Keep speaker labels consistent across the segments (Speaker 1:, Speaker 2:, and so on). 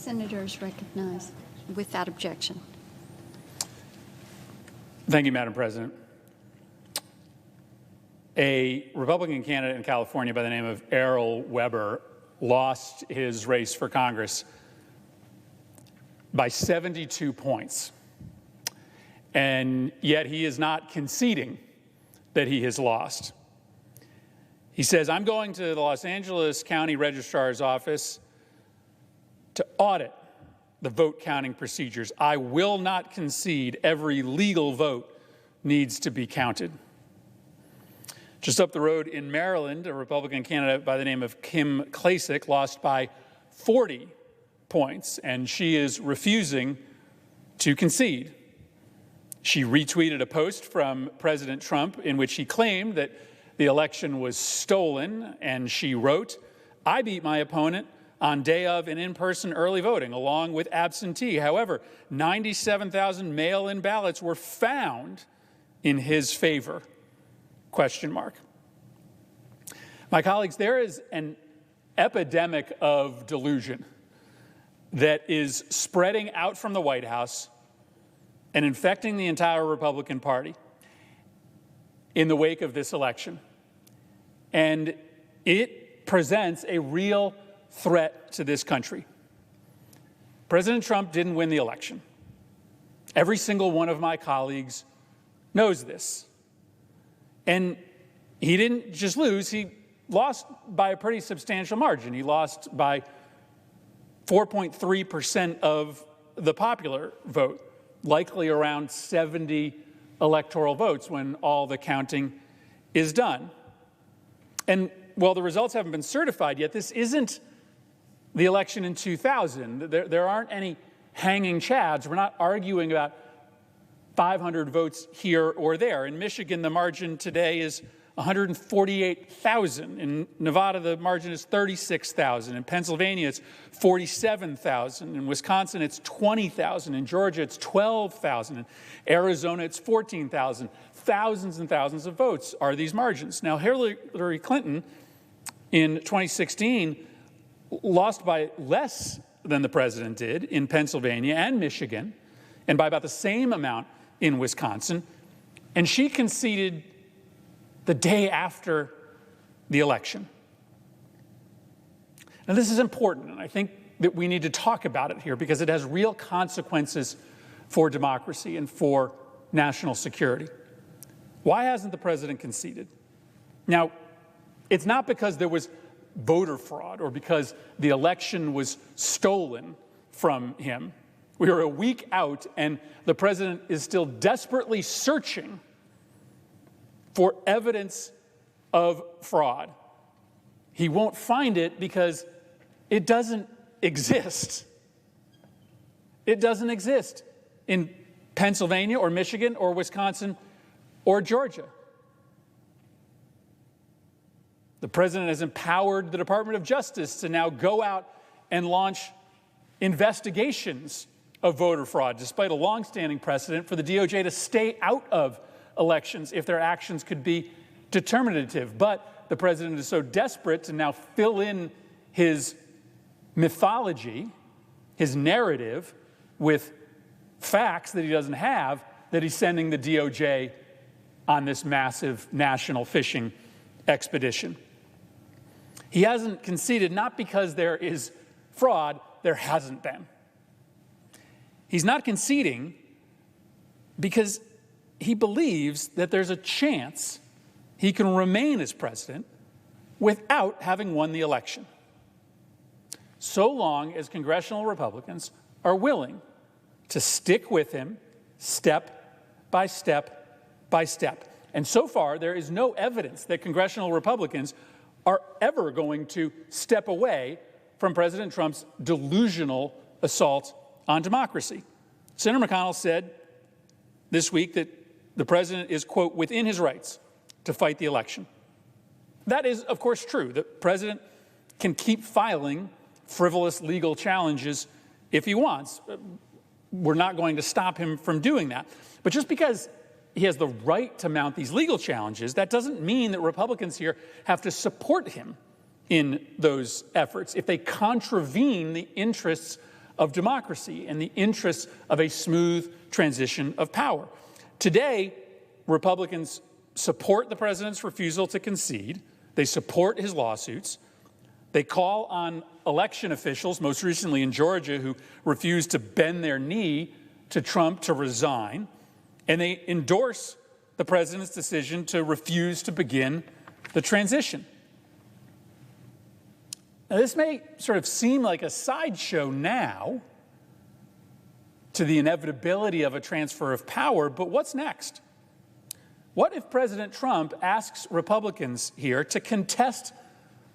Speaker 1: Senator is recognized without objection.
Speaker 2: Thank you, Madam President. A Republican candidate in California by the name of Errol Weber lost his race for Congress by 72 points. And yet he is not conceding that he has lost. He says, I'm going to the Los Angeles County Registrar's office to audit the vote counting procedures. I will not concede every legal vote needs to be counted. Just up the road in Maryland, a Republican candidate by the name of Kim Klacik lost by 40 points, and she is refusing to concede. She retweeted a post from President Trump in which he claimed that the election was stolen, and she wrote, I beat my opponent on day of and in-person early voting, along with absentee. However, 97,000 mail-in ballots were found in his favor, ? My colleagues, there is an epidemic of delusion that is spreading out from the White House and infecting the entire Republican Party in the wake of this election. And it presents a real threat to this country. President Trump didn't win the election. Every single one of my colleagues knows this. And he didn't just lose, he lost by a pretty substantial margin. He lost by 4.3% of the popular vote, likely around 70 electoral votes when all the counting is done. And while the results haven't been certified yet, this isn't the election in 2000. There aren't any hanging chads. We're not arguing about 500 votes here or there. In Michigan, the margin today is 148,000. In Nevada, the margin is 36,000. In Pennsylvania, it's 47,000. In Wisconsin, it's 20,000. In Georgia, it's 12,000. In Arizona, it's 14,000. Thousands and thousands of votes are these margins. Now, Hillary Clinton in 2016 lost by less than the president did in Pennsylvania and Michigan, and by about the same amount in Wisconsin. And she conceded the day after the election. Now, this is important, and I think that we need to talk about it here because it has real consequences for democracy and for national security. Why hasn't the president conceded? Now, it's not because there was voter fraud or because the election was stolen from him. We are a week out, and the president is still desperately searching for evidence of fraud. He won't find it because it doesn't exist. It doesn't exist in Pennsylvania or Michigan or Wisconsin or Georgia. The president has empowered the Department of Justice to now go out and launch investigations of voter fraud, despite a longstanding precedent for the DOJ to stay out of elections if their actions could be determinative. But the president is so desperate to now fill in his mythology, his narrative, with facts that he doesn't have, that he's sending the DOJ on this massive national fishing expedition. He hasn't conceded, not because there is fraud, there hasn't been. He's not conceding because he believes that there's a chance he can remain as president without having won the election, so long as congressional Republicans are willing to stick with him step by step by step. And so far, there is no evidence that congressional Republicans are ever going to step away from President Trump's delusional assault on democracy. Senator McConnell said this week that the president is, quote, within his rights to fight the election. That is, of course, true. The president can keep filing frivolous legal challenges if he wants. We're not going to stop him from doing that. But just because he has the right to mount these legal challenges, that doesn't mean that Republicans here have to support him in those efforts if they contravene the interests of democracy and the interests of a smooth transition of power. Today, Republicans support the president's refusal to concede. They support his lawsuits. They call on election officials, most recently in Georgia, who refused to bend their knee to Trump to resign. And they endorse the president's decision to refuse to begin the transition. Now, this may sort of seem like a sideshow now to the inevitability of a transfer of power, but what's next? What if President Trump asks Republicans here to contest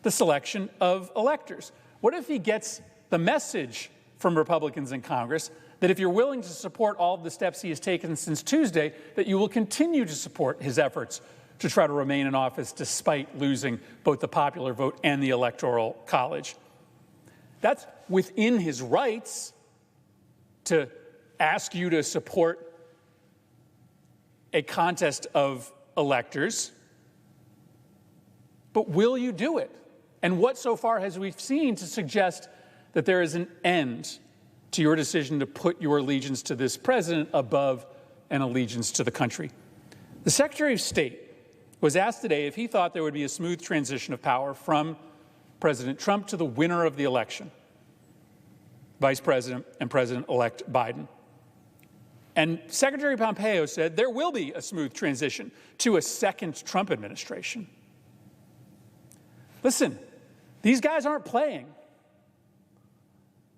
Speaker 2: the selection of electors? What if he gets the message from Republicans in Congress that if you're willing to support all of the steps he has taken since Tuesday, that you will continue to support his efforts to try to remain in office despite losing both the popular vote and the Electoral College? That's within his rights to ask you to support a contest of electors, but will you do it? And what so far has we seen to suggest that there is an end to your decision to put your allegiance to this president above an allegiance to the country? The Secretary of State was asked today if he thought there would be a smooth transition of power from President Trump to the winner of the election, Vice President and President-elect Biden. And Secretary Pompeo said there will be a smooth transition to a second Trump administration. Listen, these guys aren't playing.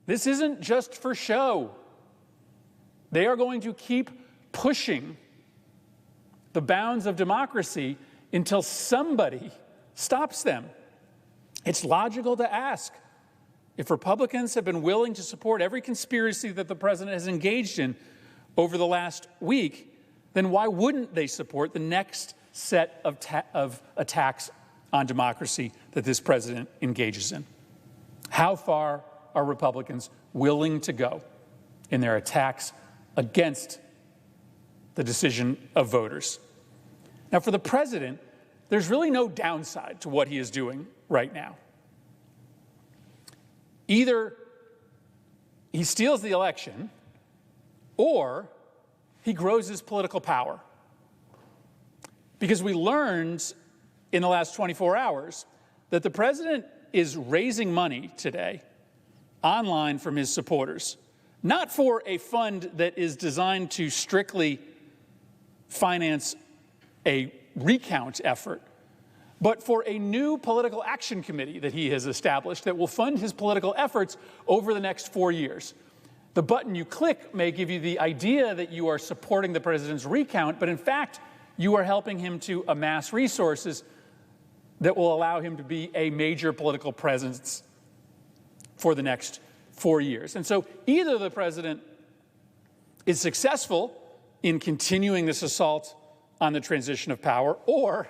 Speaker 2: This isn't just for show. They are going to keep pushing the bounds of democracy until somebody stops them. It's logical to ask, if Republicans have been willing to support every conspiracy that the president has engaged in over the last week, then why wouldn't they support the next set of attacks on democracy that this president engages in? How far are Republicans willing to go in their attacks against the decision of voters? Now, for the president, there's really no downside to what he is doing right now. Either he steals the election or he grows his political power. Because we learned in the last 24 hours that the president is raising money today online from his supporters, not for a fund that is designed to strictly finance a recount effort, but for a new political action committee that he has established that will fund his political efforts over the next 4 years. The button you click may give you the idea that you are supporting the president's recount, but in fact, you are helping him to amass resources that will allow him to be a major political presence for the next 4 years. And so either the president is successful in continuing this assault on the transition of power, or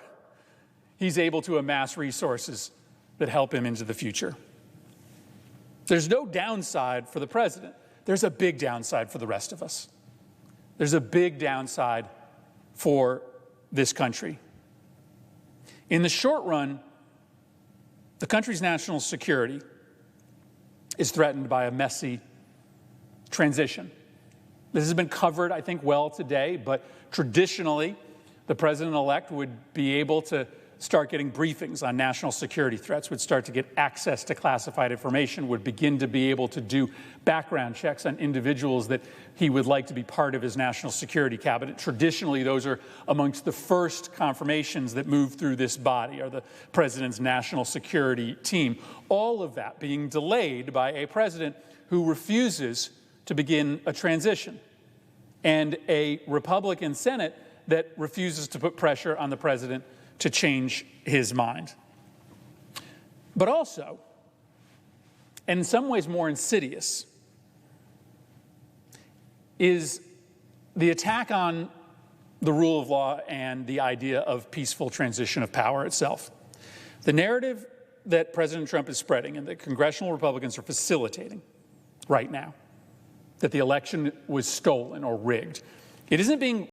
Speaker 2: he's able to amass resources that help him into the future. There's no downside for the president. There's a big downside for the rest of us. There's a big downside for this country. In the short run, the country's national security is threatened by a messy transition. This has been covered, I think, well today, but traditionally, the president-elect would be able to start getting briefings on national security threats, would start to get access to classified information, would begin to be able to do background checks on individuals that he would like to be part of his national security cabinet. Traditionally, those are amongst the first confirmations that move through this body, are the president's national security team. All of that being delayed by a president who refuses to begin a transition, and a Republican Senate that refuses to put pressure on the president to change his mind. But also, and in some ways more insidious, is the attack on the rule of law and the idea of peaceful transition of power itself. The narrative that President Trump is spreading and that congressional Republicans are facilitating right now, that the election was stolen or rigged, it isn't being